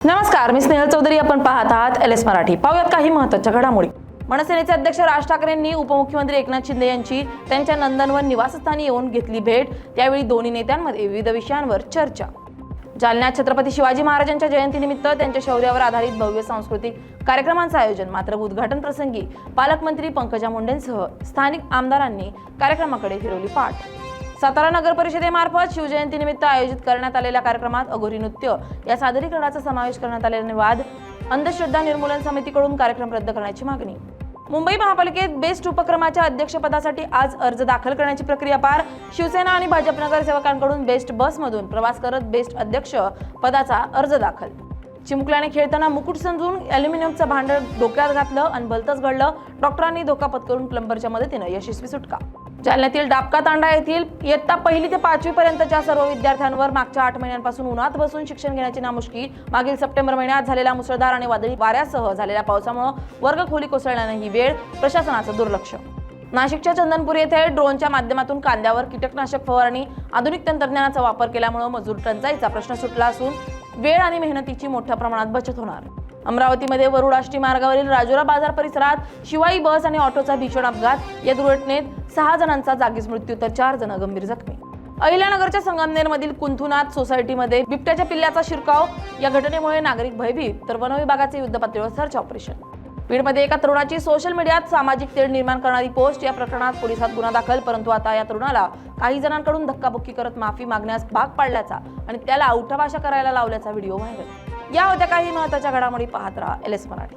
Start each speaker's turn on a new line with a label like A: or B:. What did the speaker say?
A: नमस्कार, मी स्नेहल चौधरी. आपण पाहत आहात LS मराठी. पाहूयात काही महत्त्वाच्या घडामोडी. मनसेनेचे अध्यक्ष राज ठाकरेंनी उपमुख्यमंत्री एकनाथ शिंदे यांची त्यांच्या नंदनवन निवासस्थानी येऊन घेतली भेट. त्यावेळी दोन्ही नेत्यांमध्ये विविध विषयांवर चर्चा. जालन्यात छत्रपती शिवाजी महाराजांच्या जयंतीनिमित्त त्यांच्या शौर्यावर आधारित भव्य सांस्कृतिक कार्यक्रमांचं आयोजन. मात्र उद्घाटन प्रसंगी पालकमंत्री पंकजा मुंडेंसह स्थानिक आमदारांनी कार्यक्रमाकडे फिरवली पाठ. सातारा नगर परिषदेमार्फत शिवजयंतीनिमित्त आयोजित करण्यात आलेल्या कार्यक्रमात अघोरी नृत्य या सादरीकरणाचा समावेश करण्यात आलेला वाद. अंधश्रद्धा निर्मूलन समितीकडून कार्यक्रम रद्द करण्याची मागणी. मुंबई महापालिकेत बेस्ट उपक्रमाच्या अध्यक्षपदासाठी आज अर्ज दाखल करण्याची प्रक्रिया पार. शिवसेना आणि भाजप नगरसेवकांकडून बेस्ट बसमधून प्रवास करत बेस्ट अध्यक्ष पदाचा अर्ज दाखल. चिमुकल्याने खेळताना मुकुट समजून अॅल्युमिनियमचं भांड डोक्यात घातलं आणि भलतंच घडलं. डॉक्टरांनी धोका पत्करून प्लंबरच्या मदतीनं यशस्वी सुटका. जालन्यातील डाबका तांडा येथील इयत्ता 1ली ते 5वी पर्यंतच्या सर्व विद्यार्थ्यांवर मागच्या 8 महिन्यांपासून उन्हात बसून शिक्षण घेण्याची नामुष्की. मागील सप्टेंबर महिन्यात झालेल्या मुसळधार आणि वादळी वाऱ्यासह झालेल्या पावसामुळे वर्गखोली कोसळल्यानं ही वेळ. प्रशासनाचं दुर्लक्ष. नाशिकच्या चंदनपूर येथे ड्रोनच्या माध्यमातून कांद्यावर कीटकनाशक फवारणी. आधुनिक तंत्रज्ञानाचा वापर केल्यामुळे मजूर टंचाईचा प्रश्न सुटला असून वेळ आणि मेहनतीची मोठ्या प्रमाणात बचत होणार. अमरावतीमध्ये वरुड आष्टी मार्गावरील राजुरा बाजार परिसरात शिवाई बस आणि ऑटोचा भीषण अपघात. या दुर्घटनेत 6 जणांचा जागीच मृत्यू तर 4 जण गंभीर जखमी. अहिल्यानगरच्या संगमनेरमधील कुंथुनाथ सोसायटीमध्ये बिबट्याच्या पिल्ल्याचा शिरकाव. या घटनेमुळे नागरिक भयभीत तर वन विभागाचे युद्धपातळीवर सर्च ऑपरेशन. बीडमध्ये एका तरुणाची सोशल मीडियात सामाजिक तेढ निर्माण करणारी पोस्ट. या प्रकरणात पोलिसात गुन्हा दाखल, परंतु आता या तरुणाला काही जणांकडून धक्काबुक्की करत माफी मागण्यास भाग पाडल्याचा आणि त्याला उठाभाषा करायला लावल्याचा व्हिडिओ व्हायरल. या होत्या काही महत्त्वाच्या घडामोडी. पाहत राहा LS मराठी.